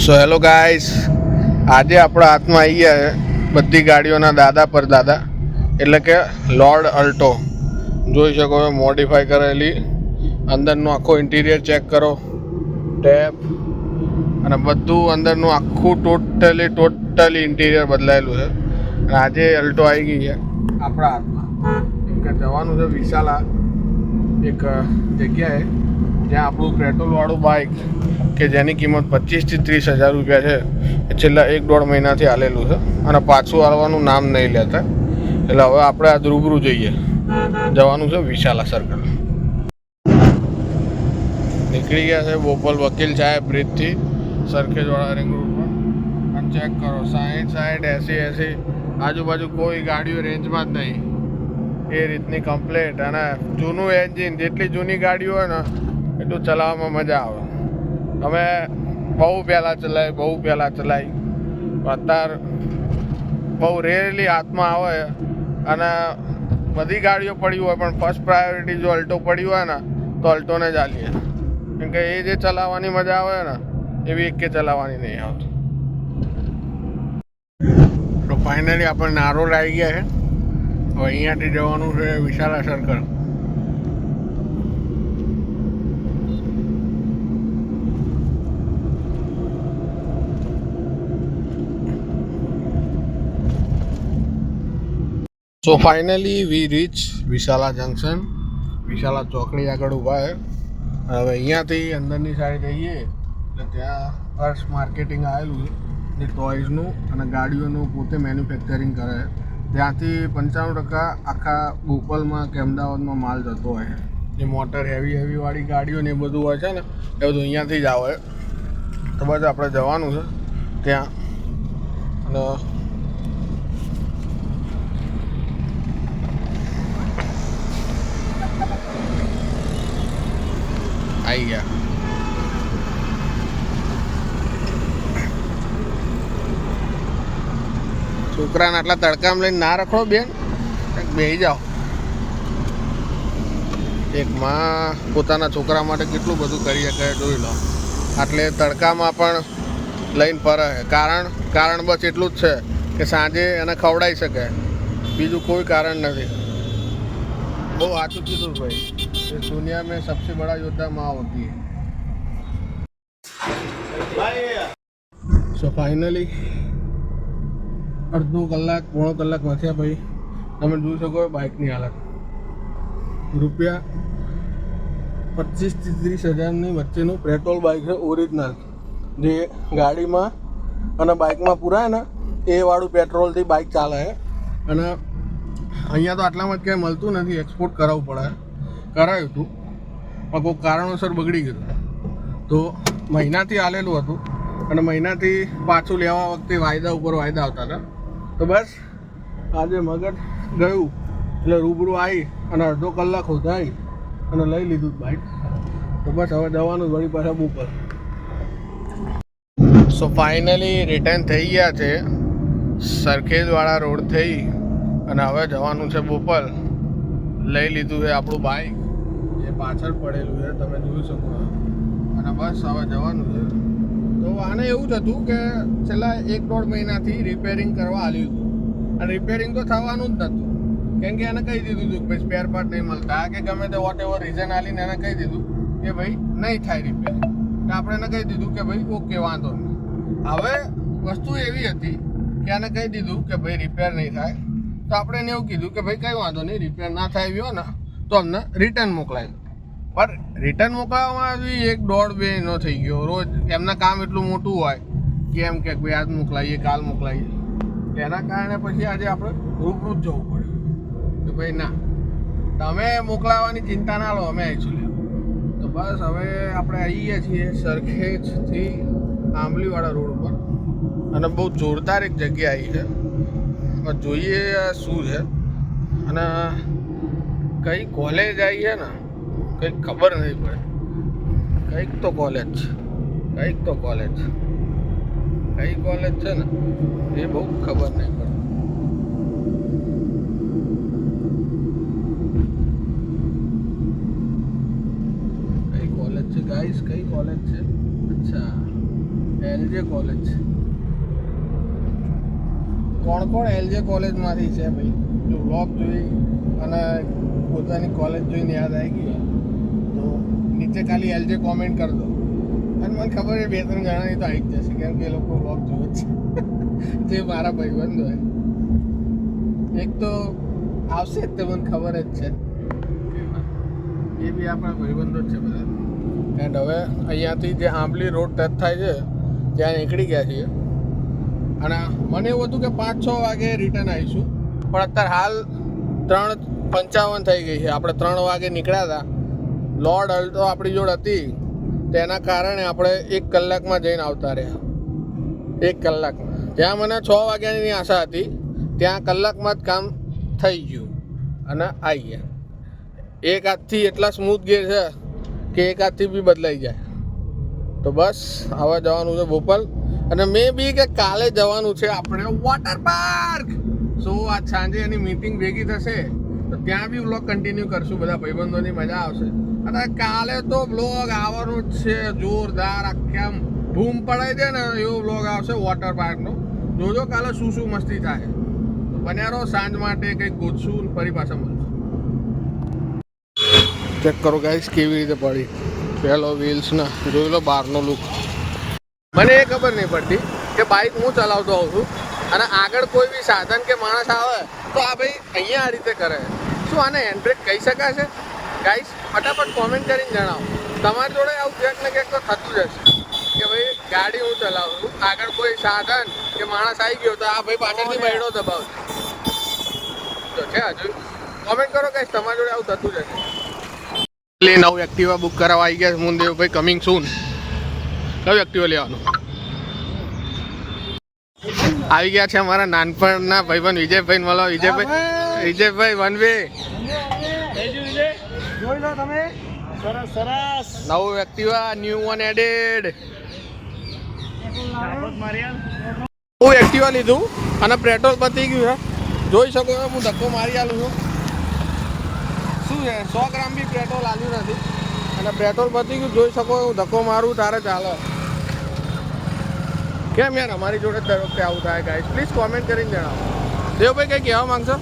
So hello guys, આજે આપણા હાથમાં આવી ગયા છે બધી ગાડીઓના દાદા પર દાદા, એટલે કે લોર્ડ અલ્ટો. જોઈ શકો છો મોડિફાઈ કરેલી, અંદરનું આખો ઇન્ટિરિયર ચેક કરો, ટેપ અને બધું અંદરનું આખું ટોટલી ઇન્ટિરિયર બદલાયેલું છે. અને આજે અલ્ટો આવી ગઈ છે આપણા હાથમાં. કેમ કે જવાનું છે વિશાલા એક જગ્યાએ જ્યાં આપણું પેટ્રોલવાળું બાઇક કે જેની કિંમત 25,000 થી 30,000 રૂપિયા છે એ છેલ્લા 1-1.5 મહિનાથી હાલેલું છે અને પાછું આવવાનું નામ નહીં લેતા. એટલે હવે આપણે આ રૂબરૂ જઈએ. જવાનું છે વિશાલા સર્કલ. નીકળી ગયા છે બોપલ વકીલ ચાય બ્રિજથી સરખેજવાળા રિંગ રોડ પર. અને ચેક કરો 60, 80 આજુબાજુ કોઈ ગાડીઓ રેન્જમાં જ નહીં. એ રીતની કમ્પ્લેટ અને જૂનું એન્જિન. જેટલી જૂની ગાડીઓ હોય ને એટલું ચલાવવામાં મજા આવે. અમે બહુ પહેલાં ચલાવી અત્યારે બહુ રેરલી હાથમાં આવે. અને બધી ગાડીઓ પડી હોય પણ ફર્સ્ટ પ્રાયોરિટી જો અલ્ટો પડી હોય ને તો અલ્ટોને જ આલીએ. કેમ કે એ જે ચલાવવાની મજા આવે ને એવી એક કે ચલાવવાની નહીં આવતી. તો ફાઇનલી આપણે નારોલ આવી ગયા છે. હવે અહીંયાથી જવાનું છે વિશાલા સર્કલ. સો ફાઇનલી વી રીચ વિશાલા જંકશન. વિશાલા ચોકડી આગળ ઊભા છે. હવે અહીંયાથી અંદરની સાઈડ જઈએ એટલે ત્યાં હર્ષ માર્કેટિંગ આવેલું છે જે ટોયઝનું અને ગાડીઓનું પોતે મેન્યુફેક્ચરિંગ કરે છે. ત્યાંથી 95% આખા બોપલમાં કે અમદાવાદમાં માલ જતો હોય છે. જે મોટર હેવીવાળી ગાડીઓ ને એ બધું હોય છે ને એ બધું અહીંયાથી જ આવે. તો બસ આપણે જવાનું છે ત્યાં. અને આવી ગયા. છોકરાને આટલા તડકામાં લઈને ના રખડો બેન, બેસી જાઓ. એક માં પોતાના છોકરા માટે કેટલું બધું કરી શકે જોઈ લો. આટલે તડકામાં પણ લઈને ફરે. કારણ બસ એટલું જ છે કે સાંજે એને ખવડાવી શકે, બીજું કોઈ કારણ નથી. બહુ સાચું કીધું ભાઈ. इस दुनिया में सबसे बड़ा योद्धा माँ होती है. સો ફાઇનલી અડધો કલાક પોણો કલાક વાંચ્યા ભાઈ. તમે જોઈ શકો બાઇકની હાલત. રૂપિયા 25,000 થી 30,000ની વચ્ચેનું પેટ્રોલ બાઇક છે ઓરિજિનલ. જે ગાડીમાં અને બાઇકમાં પુરાય ને એ વાળું પેટ્રોલથી બાઇક ચાલે છે. અને અહીંયા તો આટલામાં જ ક્યાંય મળતું નથી, એક્સપોર્ટ કરાવવું પડે. કરાવ્યું હતું પણ કોઈ કારણોસર બગડી ગયું તો મહિનાથી હાલેલું હતું. અને મહિનાથી પાછું લેવા વખતે વાયદા ઉપર વાયદા આવતા હતા. તો બસ આજે મગજ ગયું એટલે રૂબરૂ આવી અને અડધો કલાક હોધાઈ અને લઈ લીધું બાઇક. તો બસ હવે જવાનું વળી પાછા બોપલ. સો ફાઇનલી રિટર્ન થઈ ગયા છે સરખેજવાળા રોડ થઈ અને હવે જવાનું છે બોપલ. લઈ લીધું છે આપણું બાઇક જે પાછળ પડેલું છે તમે જોઈ શકો. અને બસ હવે જવાનું છે. તો આને એવું જ હતું કે છેલ્લા 1-1.5 મહિનાથી રિપેરિંગ કરવા આવ્યું હતું. અને રિપેરિંગ તો થવાનું જ નહોતું. કેમ કે એને કહી દીધું હતું કે ભાઈ સ્પેર પાર્ટ નહીં મળતા કે ગમે તે વોટ એવર રીઝન આલીને એને કહી દીધું કે ભાઈ નહીં થાય રિપેરિંગ. તો આપણે એને કહી દીધું કે ભાઈ ઓકે વાંધો નહીં. હવે વસ્તુ એવી હતી કે એને કહી દીધું કે ભાઈ રિપેર નહીં થાય. તો આપણે એને એવું કીધું કે ભાઈ કંઈ વાંધો નહીં, રિપેર ના થાય એવી હોય ને તો અમને રિટર્ન મોકલાવી દો. પણ રિટર્ન મોકલાવવામાં બી 1-1.5-2 મહિનો થઈ ગયો. રોજ એમના કામ એટલું મોટું હોય કે એમ કે ભાઈ આજ મોકલાવીએ કાલ મોકલાવીએ. એના કારણે પછી આજે આપણે રૂબરૂ જ જવું પડ્યું કે ભાઈ ના તમે મોકલાવવાની ચિંતા ના લો, અમે આવીશું લે. તો બસ હવે આપણે આવી ગયા છીએ સરખેજથી આંબલીવાળા રોડ ઉપર. અને બહુ જોરદાર એક જગ્યા આવી છે. જોઈએ શું છે. અને કઈ કોલેજ આવી છે ને કંઈક ખબર નહીં પડે. કંઈક તો કોલેજ છે ને એ બહુ ખબર નહીં પડે. કઈ કોલેજ છે ગાઈસ, કઈ કોલેજ છે? અચ્છા એલજે કોલેજ કોણ એલજે કોલેજમાંથી છે ભાઈ? જો વ્લોગ જોઈ અને પોતાની કોલેજ જોઈને યાદ આવી ગઈ તો નીચે ખાલી એલજે કોમેન્ટ કરી દો. અને મને ખબર છે 2-3 જણાની તો આવી જ જશે, કેમ કે એ લોકો વ્લોગ જોવે છે જે મારા ભાઈબંધો હોય. એક તો આવશે જ, તે મને ખબર જ છે, એ બી આપણા ભાઈબંધો જ છે બધા. એન્ડ હવે અહીંયાથી જે આંબલી રોડ ટચ થાય છે ત્યાં નીકળી ગયા છીએ. અને મને એવું હતું કે 5-6 વાગે રિટર્ન આવીશું, પણ અત્યારે હાલ 3:55 થઈ ગઈ છે. આપણે 3 વાગે નીકળ્યા હતા. લોર્ડ અલ્ટો આપણી જોડે હતી, તેના કારણે આપણે 1 કલાકમાં જઈને આવતા રહ્યા. 1 કલાકમાં, જ્યાં મને 6 વાગ્યાની આશા હતી ત્યાં કલાકમાં જ કામ થઈ ગયું અને આવી ગયા. એક હાથથી એટલા સ્મૂથ ગેર છે કે એક હાથથી બી બદલાઈ જાય. તો બસ હવે જવાનું છે બોપલ, અને મે બી કે કાલે જવાનું છે આપણે વોટર પાર્ક. સો આજ સાંજે એની મીટિંગ ભેગી થશે તો ત્યાં બી વ્લોગ કન્ટિન્યુ કરશું. બધા ભાઈબંધોની મજા આવશે. અને કાલે તો વ્લોગ આવવાનો જ છે જોરદાર, આખા બૂમ પડાઈ દે ને એવો વ્લોગ આવશે વોટર પાર્કનો. જોજો કાલે શું મસ્તી થાય. તો બન્યા રહો, સાંજ માટે કંઈક ગોતશું ફરી પાછા મળશું. ચેક કરો ગાઈસ કેવી રીતે પડી પહેલો વ્હીલ્સ ના. જોઈ લો બહારનો લુક. મને એ ખબર નહીં પડતી કે બાઇક હું ચલાવતો હોઉં છું અને આગળ કોઈ બી સાધન કે માણસ આવે તો આ ભાઈ અહીંયા આ રીતે કરે. શું આને હેન્ડબ્રેક કહી શકાય છે? ગાઈસ ફટાફટ કોમેન્ટ કરીને જણાવો. તમારી જોડે આવું ક્યાંક ને ક્યાંક તો થતું જ હશે કે ભાઈ ગાડી હું ચલાવું છું, આગળ કોઈ સાધન કે માણસ આવી ગયો તો આ ભાઈ પાછળથી બૈડો દબાવશે. તો છે હજુ કોમેન્ટ કરો ગાઈસ, તમારી જોડે આવું થતું જ હશે. નવું એક્ટિવા બુક કરાવવા આવી ગયા મુંદેવ ભાઈ, કમિંગ સૂન. કયું એક્ટિવા લેવાનું? આવી ગયા છે અમારા નાનપણના ભાઈબંધ વિજયભાઈ મળો. વિજયભાઈ વન વે જોઈ લો તમે. સરસ સરસ નવું એક્ટિવા, ન્યુ વન એડેડ. હું એક્ટિવા લીધું અને પેટ્રોલ પતી ગયું છે. જોઈ શકો છો હું ધક્કો મારી આલું છું. શું છે 100 ગ્રામ બી પેટ્રોલ આવ્યું નથી અને પેટ્રોલ પતી ગયું. જોઈ શકો હું ધક્કો મારું તારે ચાલે. કેમ યાર અમારી જોડે દર વખતે આવું થાય ગાઈસ? પ્લીઝ કોમેન્ટ કરીને જણાવો. દેવભાઈ કંઈ કહેવા માંગશો?